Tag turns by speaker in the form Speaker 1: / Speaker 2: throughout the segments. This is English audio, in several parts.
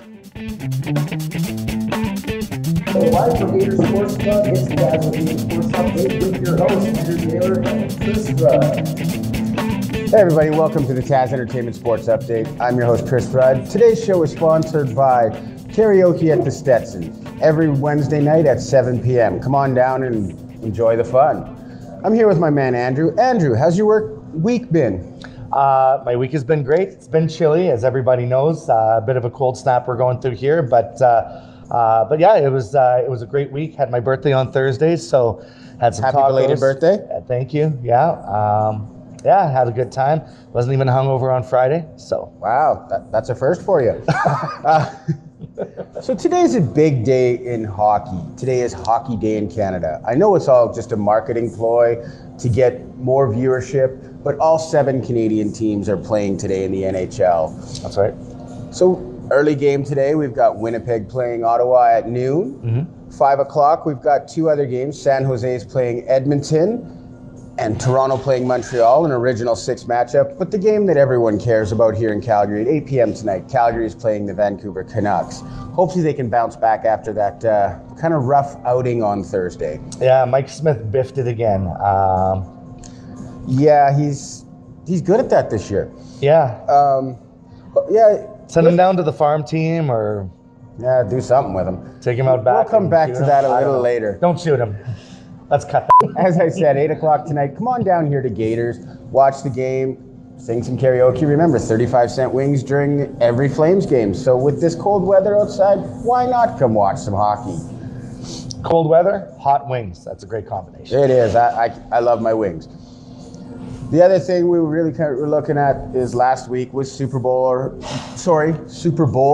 Speaker 1: Live from Gator Sports Club, it's the Calgarian Sports Update with your hosts, Andrew Gator and Chris Rudd. Hey everybody, welcome to the Taz Entertainment Sports Update. I'm your host, Chris Rudd. Today's show is sponsored by karaoke at the Stetson, every Wednesday night at 7 p.m. Come on down and enjoy the fun. I'm here with my man, Andrew. Andrew, how's your week been?
Speaker 2: My week has been great. It's been chilly, as everybody knows. A bit of a cold snap we're going through here, but yeah, it was a great week. Had my birthday on Thursday, so had some
Speaker 1: Happy
Speaker 2: tacos.
Speaker 1: belated birthday.
Speaker 2: Thank you. Yeah, had a good time. Wasn't even hungover on Friday, so.
Speaker 1: Wow, that's a first for you. So today's a big day in hockey. Today is Hockey Day in Canada. I know it's all just a marketing ploy to get more viewership, but all 7 Canadian teams are playing today in the NHL.
Speaker 2: That's right.
Speaker 1: So early game today, we've got Winnipeg playing Ottawa at noon.
Speaker 2: Mm-hmm.
Speaker 1: 5 o'clock, we've got 2 other games. San Jose is playing Edmonton and Toronto playing Montreal, an original 6 matchup. But the game that everyone cares about here in Calgary at 8 p.m. tonight, Calgary is playing the Vancouver Canucks. Hopefully they can bounce back after that kind of rough outing on Thursday.
Speaker 2: Yeah, Mike Smith biffed it again.
Speaker 1: Yeah, he's good at that this year.
Speaker 2: Yeah.
Speaker 1: Yeah.
Speaker 2: Send him down to the farm team or
Speaker 1: Yeah, do something with him.
Speaker 2: take him out back.
Speaker 1: We'll come back to that a little later.
Speaker 2: Don't shoot him. Let's cut that.
Speaker 1: As I said, 8 o'clock tonight, come on down here to Gators, watch the game, sing some karaoke. Remember, 35-cent wings during every Flames game. So with this cold weather outside, why not come watch some hockey?
Speaker 2: Cold weather, hot wings. That's a great combination.
Speaker 1: It is. I love my wings. The other thing we were looking at is last week was Super Bowl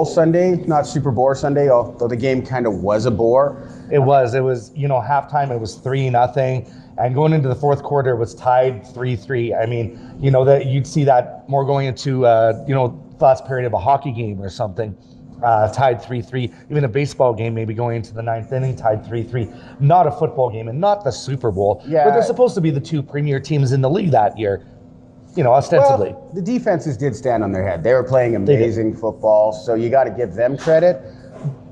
Speaker 1: Sunday, not Super Bowl Sunday, although the game kind of was a bore.
Speaker 2: It was, halftime, it was 3-0. And going into the fourth quarter, it was tied 3-3. I mean, that you'd see that more going into, last period of a hockey game or something, tied 3-3. Even a baseball game, maybe going into the 9th inning, tied 3-3. Not a football game and not the Super Bowl.
Speaker 1: Yeah.
Speaker 2: Where they're supposed to be the 2 premier teams in the league that year, ostensibly.
Speaker 1: Well, the defenses did stand on their head. They were playing amazing football, so you got to give them credit.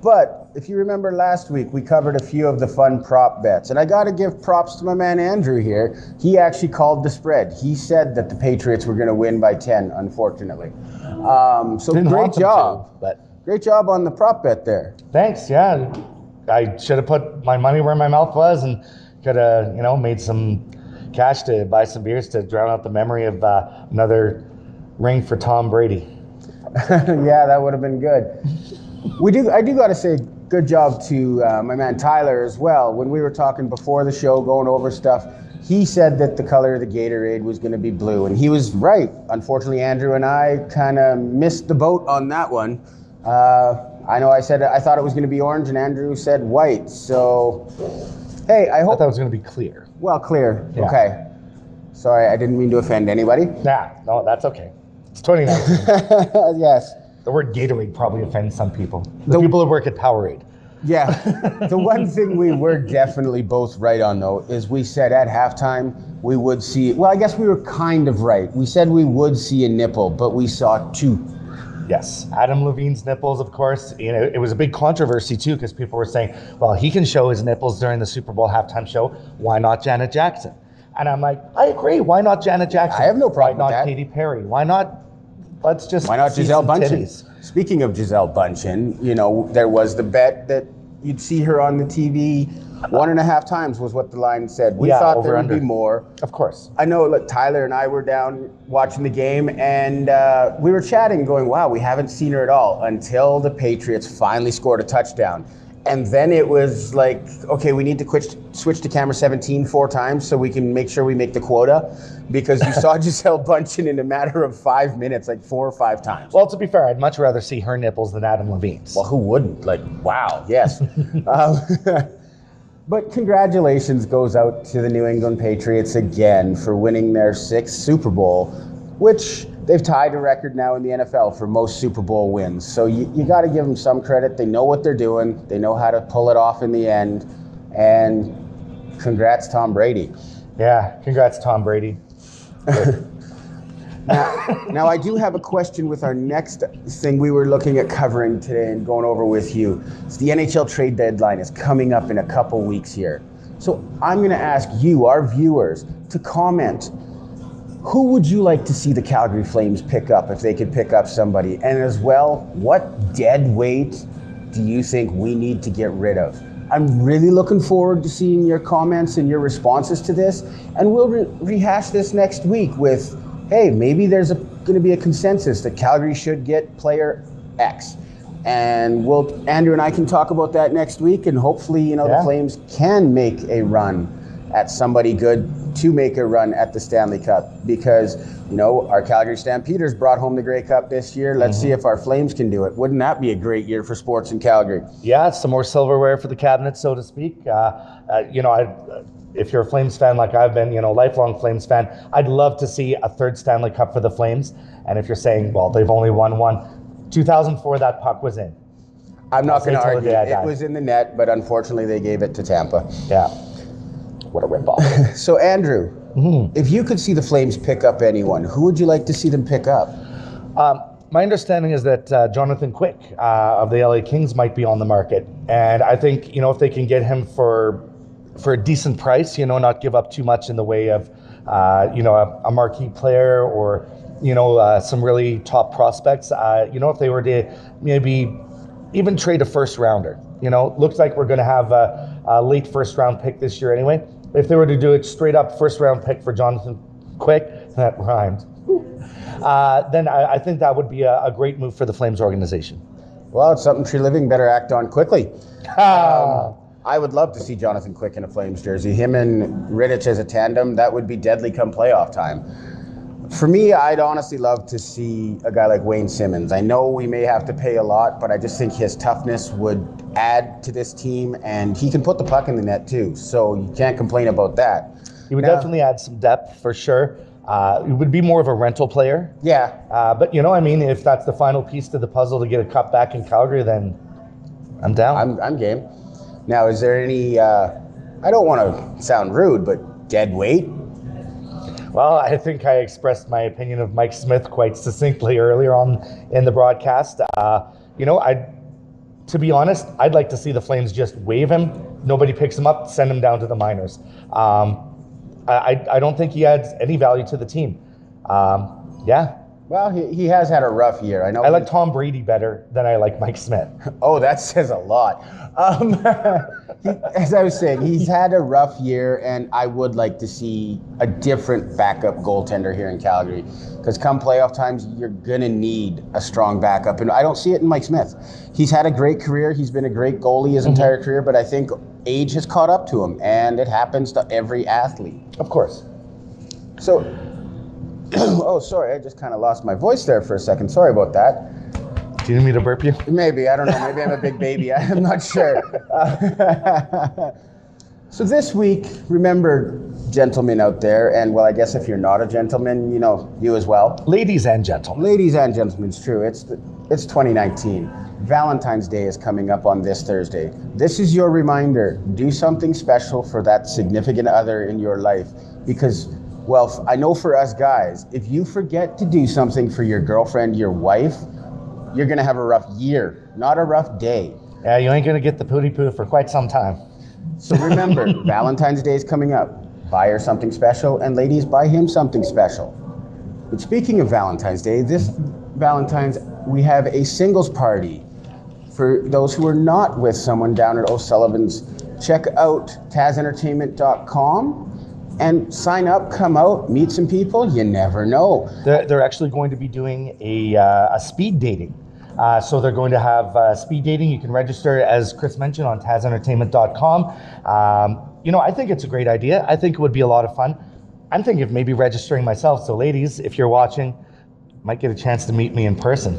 Speaker 1: But if you remember last week, we covered a few of the fun prop bets. And I got to give props to my man Andrew here. He actually called the spread. He said that the Patriots were going to win by 10, unfortunately. So great job. Great job on the prop bet there.
Speaker 2: Thanks, yeah. I should have put my money where my mouth was and could have, made some cash to buy some beers to drown out the memory of another ring for Tom Brady.
Speaker 1: Yeah, that would have been good. I do got to say, good job to my man Tyler as well. When we were talking before the show, going over stuff, he said that the color of the Gatorade was going to be blue, and he was right. Unfortunately, Andrew and I kind of missed the boat on that one. I know I thought it was going to be orange, and Andrew said white. So, hey, I
Speaker 2: thought it was going to be clear.
Speaker 1: Well, clear.
Speaker 2: Yeah.
Speaker 1: Okay. Sorry, I didn't mean to offend anybody.
Speaker 2: Nah, no, that's okay. It's 2019.
Speaker 1: Yes.
Speaker 2: The word Gatorade probably offends some people. The people who work at Powerade.
Speaker 1: Yeah. The one thing we were definitely both right on, though, is we said at halftime we would see, well, I guess we were kind of right. We said we would see a nipple, but we saw 2.
Speaker 2: Yes. Adam Levine's nipples, of course. It was a big controversy, too, because people were saying, well, he can show his nipples during the Super Bowl halftime show. Why not Janet Jackson? And I'm like, I agree. Why not Janet Jackson?
Speaker 1: I have no problem with that.
Speaker 2: Why not Katy Perry? Why not? Why
Speaker 1: not Gisele Bündchen? Speaking of Gisele Bündchen, there was the bet that you'd see her on the TV 1.5 times was what the line said. We thought there would be more.
Speaker 2: Of course.
Speaker 1: I know, look, Tyler and I were down watching the game, and we were chatting going, wow, we haven't seen her at all until the Patriots finally scored a touchdown. And then it was like, okay, we need to switch to camera 17 4 times so we can make sure we make the quota, because you saw Gisele Bündchen in a matter of 5 minutes, like 4 or 5 times.
Speaker 2: Well, to be fair, I'd much rather see her nipples than Adam Levine's.
Speaker 1: Well, who wouldn't? Like, wow, yes. But congratulations goes out to the New England Patriots again for winning their 6th Super Bowl, which they've tied a record now in the NFL for most Super Bowl wins. So you got to give them some credit. They know what they're doing. They know how to pull it off in the end. And congrats, Tom Brady.
Speaker 2: Yeah, congrats, Tom Brady.
Speaker 1: Now, I do have a question with our next thing we were looking at covering today and going over with you. It's the NHL trade deadline is coming up in a couple weeks here. So I'm going to ask you, our viewers, to comment. Who would you like to see the Calgary Flames pick up if they could pick up somebody? And as well, what dead weight do you think we need to get rid of? I'm really looking forward to seeing your comments and your responses to this. And we'll rehash this next week with, hey, maybe there's going to be a consensus that Calgary should get player X. And Andrew and I can talk about that next week. And hopefully, the Flames can make a run at somebody good to make a run at the Stanley Cup, because our Calgary Stampeders brought home the Grey Cup this year. Let's see if our Flames can do it. Wouldn't that be a great year for sports in Calgary?
Speaker 2: Yeah, it's some more silverware for the cabinet, so to speak. If you're a Flames fan like I've been, lifelong Flames fan, I'd love to see a third Stanley Cup for the Flames. And if you're saying, well, they've only won one, 2004 that puck was in.
Speaker 1: I'm not going to argue. It was in the net, but unfortunately they gave it to Tampa.
Speaker 2: Yeah. What a ripoff.
Speaker 1: So, Andrew, if you could see the Flames pick up anyone, who would you like to see them pick up?
Speaker 2: My understanding is that Jonathan Quick of the LA Kings might be on the market. And I think, if they can get him for a decent price, not give up too much in the way of, a marquee player or, some really top prospects, if they were to maybe even trade a first rounder, looks like we're going to have a late first round pick this year anyway. If they were to do it straight up first round pick for Jonathan Quick, that rhymed, then I think that would be a great move for the Flames organization.
Speaker 1: Well, it's something Tree Living better act on quickly. I would love to see Jonathan Quick in a Flames jersey. Him and Rittich as a tandem, that would be deadly come playoff time. For me, I'd honestly love to see a guy like Wayne Simmons. I know we may have to pay a lot, but I just think his toughness would add to this team, and he can put the puck in the net too, so you can't complain about that.
Speaker 2: He would definitely add some depth for sure. It would be more of a rental player.
Speaker 1: Yeah.
Speaker 2: But, if that's the final piece to the puzzle to get a cup back in Calgary, then I'm down.
Speaker 1: I'm game. Now, is there any, I don't want to sound rude, but dead weight?
Speaker 2: Well, I think I expressed my opinion of Mike Smith quite succinctly earlier on in the broadcast. To be honest, I'd like to see the Flames just waive him. Nobody picks him up, send him down to the minors. I don't think he adds any value to the team. Yeah.
Speaker 1: Well, he has had a rough year. I know.
Speaker 2: I like Tom Brady better than I like Mike Smith.
Speaker 1: Oh, that says a lot. As I was saying, he's had a rough year, and I would like to see a different backup goaltender here in Calgary. Because come playoff times, you're going to need a strong backup. And I don't see it in Mike Smith. He's had a great career. He's been a great goalie his entire career, but I think age has caught up to him, and it happens to every athlete.
Speaker 2: Of course.
Speaker 1: So, oh, sorry, I just kind of lost my voice there for a second. Sorry about that.
Speaker 2: Do you need me to burp you?
Speaker 1: Maybe, I don't know. Maybe I'm a big baby. I'm not sure. So this week, remember, gentlemen out there, and well, I guess if you're not a gentleman, you as well.
Speaker 2: Ladies and gentlemen.
Speaker 1: Ladies and gentlemen, it's true. It's 2019. Valentine's Day is coming up on this Thursday. This is your reminder. Do something special for that significant other in your life. Because, well, I know for us guys, if you forget to do something for your girlfriend, your wife, you're going to have a rough year, not a rough day.
Speaker 2: Yeah, you ain't going to get the pooty poo for quite some time.
Speaker 1: So remember, Valentine's Day is coming up. Buy her something special, and ladies, buy him something special. But speaking of Valentine's Day, this Valentine's, we have a singles party for those who are not with someone down at O'Sullivan's. Check out tazentertainment.com and sign up, come out, meet some people. You never know.
Speaker 2: They're actually going to be doing a speed dating. So they're going to have speed dating. You can register, as Chris mentioned, on tazentertainment.com. I think it's a great idea. I think it would be a lot of fun. I'm thinking of maybe registering myself. So ladies, if you're watching, might get a chance to meet me in person.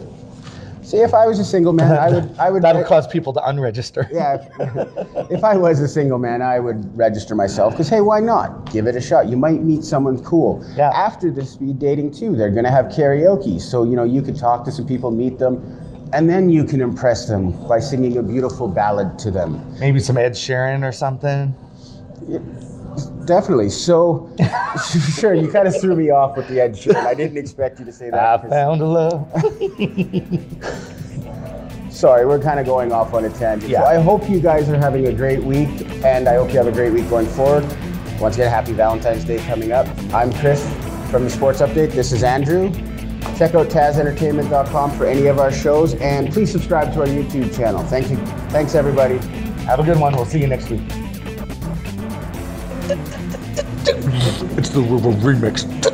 Speaker 1: See, if I was a single man, I would.
Speaker 2: That'll cause people to unregister.
Speaker 1: Yeah, if I was a single man, I would register myself. Because hey, why not? Give it a shot. You might meet someone cool.
Speaker 2: Yeah.
Speaker 1: After the speed dating too, they're gonna have karaoke. So you could talk to some people, meet them, and then you can impress them by singing a beautiful ballad to them.
Speaker 2: Maybe some Ed Sheeran or something.
Speaker 1: Definitely. So, sure, you kind of threw me off with the Ed Sheeran. I didn't expect you to say that.
Speaker 2: I found a love.
Speaker 1: Sorry, we're kind of going off on a tangent.
Speaker 2: Yeah.
Speaker 1: So I hope you guys are having a great week, and I hope you have a great week going forward. Once again, happy Valentine's Day coming up. I'm Chris from the Sports Update. This is Andrew. Check out TazEntertainment.com for any of our shows, and please subscribe to our YouTube channel. Thank you. Thanks, everybody.
Speaker 2: Have a good one. We'll see you next week. It's the remix.